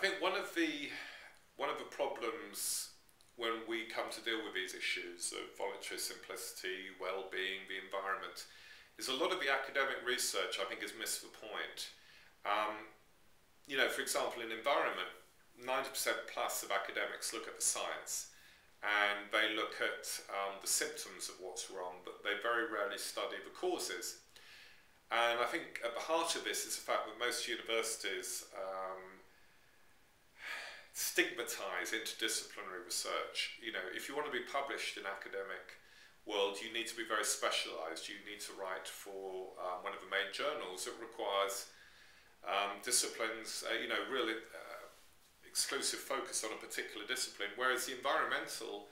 think one of the problems when we come to deal with these issues of voluntary simplicity, well-being, the environment, is a lot of the academic research, I think, has missed the point. For example, in environment, 90% plus of academics look at the science and they look at the symptoms of what's wrong, but they very rarely study the causes. And I think at the heart of this is the fact that most universities stigmatize interdisciplinary research. If you want to be published in academic world, you need to be very specialized. You need to write for one of the main journals. It requires disciplines, really exclusive focus on a particular discipline, whereas the environmental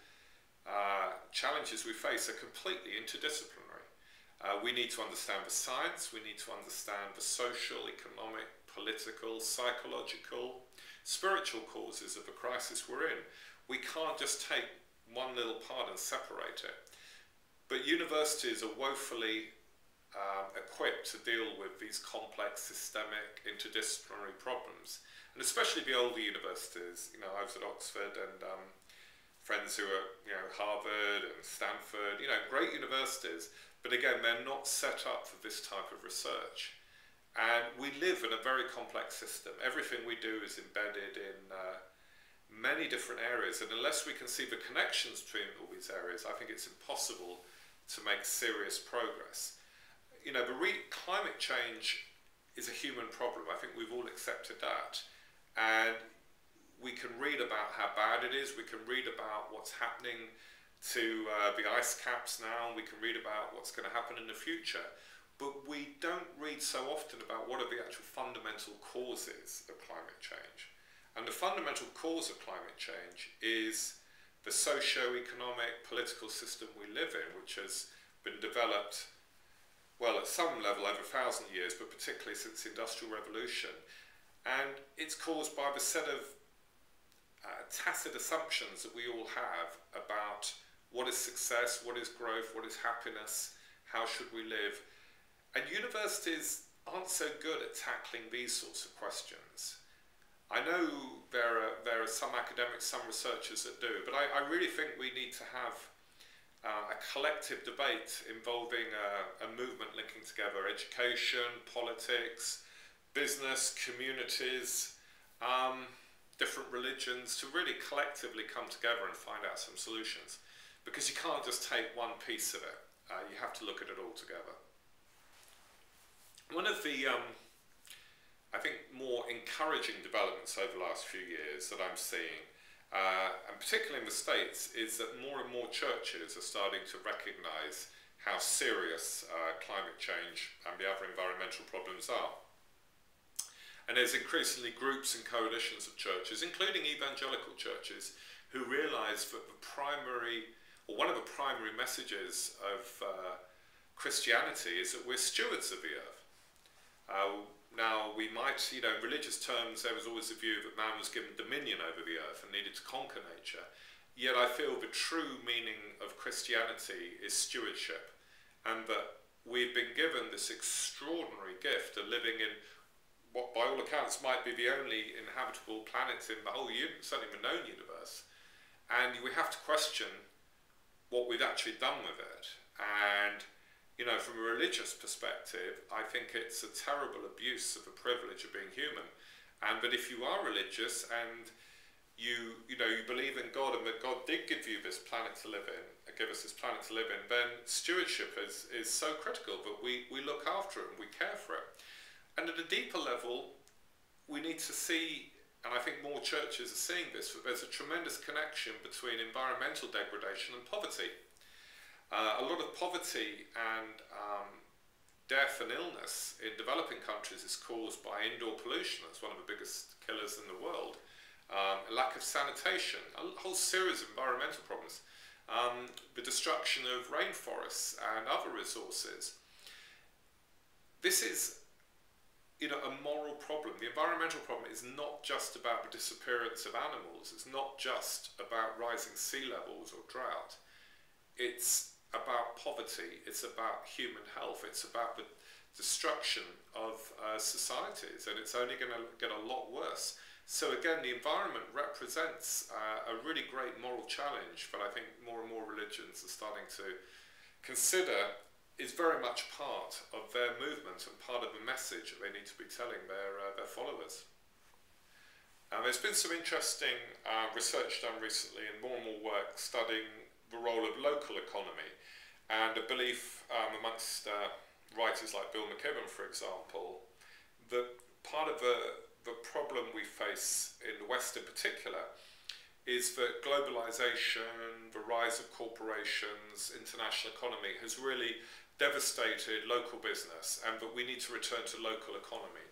challenges we face are completely interdisciplinary. We need to understand the science, we need to understand the social, economic, political, psychological, spiritual causes of the crisis we're in. We can't just take one little part and separate it. But universities are woefully equipped to deal with these complex, systemic, interdisciplinary problems. And especially the older universities. I was at Oxford and friends who are, Harvard and Stanford, great universities. But again, they're not set up for this type of research. And we live in a very complex system. Everything we do is embedded in many different areas. And unless we can see the connections between all these areas, I think it's impossible to make serious progress. Climate change is a human problem. I think we've all accepted that. And we can read about how bad it is. We can read about what's happening to the ice caps now. We can read about what's going to happen in the future. But we don't read so often about what are the actual fundamental causes of climate change. And the fundamental cause of climate change is the socio-economic, political system we live in, which has been developed, well, at some level over 1,000 years, but particularly since the Industrial Revolution. And it's caused by the set of tacit assumptions that we all have about what is success, what is growth, what is happiness, how should we live. And universities aren't so good at tackling these sorts of questions. I know there are some academics, some researchers that do, but I really think we need to have a collective debate involving a movement linking together education, politics, business, communities, different religions, to really collectively come together and find out some solutions. Because you can't just take one piece of it. You have to look at it all together. One of the, I think, more encouraging developments over the last few years that I'm seeing, and particularly in the States, is that more and more churches are starting to recognize how serious climate change and the other environmental problems are. And there's increasingly groups and coalitions of churches, including evangelical churches, who realize that one of the primary messages of Christianity is that we're stewards of the earth. Now, we might, in religious terms, there was always a view that man was given dominion over the earth and needed to conquer nature. Yet I feel the true meaning of Christianity is stewardship, and that we've been given this extraordinary gift of living in what by all accounts might be the only inhabitable planet in the whole certainly the known universe. And we have to question what we've actually done with it. And from a religious perspective, I think it's a terrible abuse of the privilege of being human. And that if you are religious and you believe in God and that God did give you this planet to live in, give us this planet to live in, then stewardship is so critical that we look after it and we care for it. And at a deeper level, we need to see, and I think more churches are seeing this, that there's a tremendous connection between environmental degradation and poverty. A lot of poverty and death and illness in developing countries is caused by indoor pollution. That's one of the biggest killers in the world. A lack of sanitation, a whole series of environmental problems. The destruction of rainforests and other resources. This is a moral problem. The environmental problem is not just about the disappearance of animals. It's not just about rising sea levels or drought. It's about poverty. It's about human health. It's about the destruction of societies, and it's only going to get a lot worse. So again, the environment represents a really great moral challenge, but I think more and more religions are starting to consider is very much part of their movement and part of the message that they need to be telling their followers. There's been some interesting research done recently and more work studying the role of local economy and a belief amongst writers like Bill McKibben, for example, that part of the problem we face in the West in particular is that globalization, the rise of corporations, international economy has really devastated local business, and that we need to return to local economy.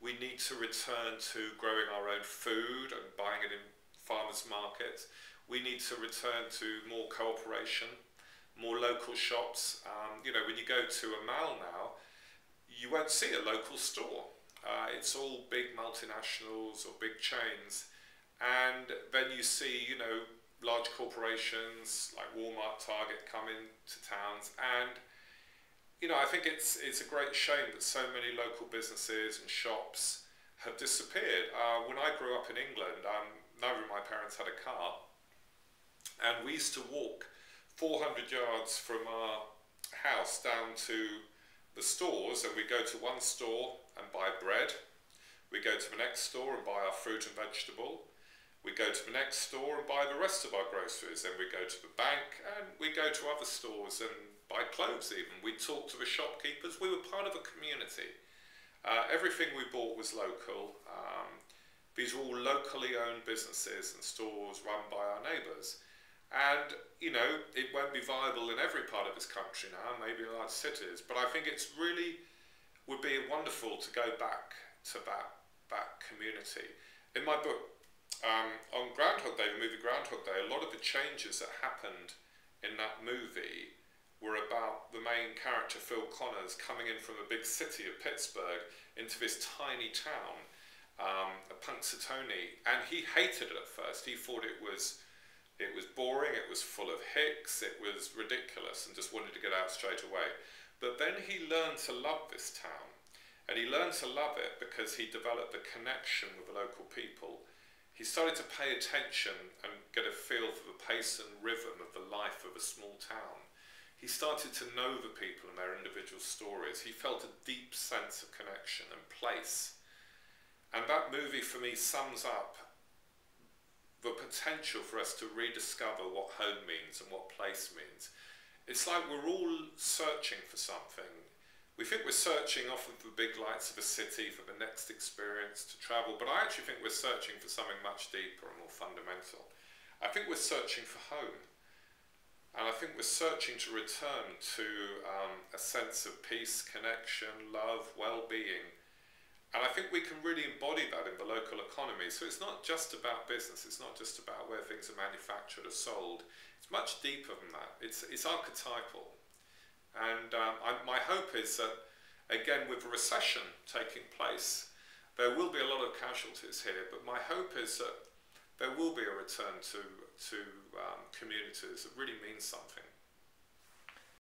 We need to return to growing our own food and buying it in farmers' markets. We need to return to more cooperation, more local shops. You know, when you go to a mall now, you won't see a local store. It's all big multinationals or big chains. And then you see, you know, large corporations like Walmart, Target come into towns, and you know, I think it's a great shame that so many local businesses and shops have disappeared. When I grew up in England, neither of my parents had a car, and we used to walk 400 yards from our house down to the stores, and we go to one store and buy bread. We go to the next store and buy our fruit and vegetable. We go to the next store and buy the rest of our groceries. Then we go to the bank and we go to other stores and buy clothes even. We talk to the shopkeepers. We were part of a community. Everything we bought was local. These were all locally owned businesses and stores run by our neighbours. And, you know, it won't be viable in every part of this country now, maybe in large cities, but I think it's really would be wonderful to go back to that community. In my book, on Groundhog Day, the movie Groundhog Day, a lot of the changes that happened in that movie were about the main character, Phil Connors, coming in from a big city of Pittsburgh into this tiny town, Punxsutawney, and he hated it at first. He thought it was boring, it was full of hicks, it was ridiculous, and just wanted to get out straight away. But then he learned to love this town, and he learned to love it because he developed a connection with the local people. He started to pay attention and get a feel for the pace and rhythm of the life of a small town. He started to know the people and their individual stories. He felt a deep sense of connection and place. And that movie for me sums up the potential for us to rediscover what home means and what place means. It's like we're all searching for something. We think we're searching off of the big lights of a city for the next experience to travel, but I actually think we're searching for something much deeper and more fundamental. I think we're searching for home. And I think we're searching to return to a sense of peace, connection, love, well-being. And I think we can really embody that in the local economy. So it's not just about business, it's not just about where things are manufactured or sold. It's much deeper than that. It's archetypal. And my hope is that, again, with the recession taking place, there will be a lot of casualties here, but my hope is that there will be a return to communities that really mean something.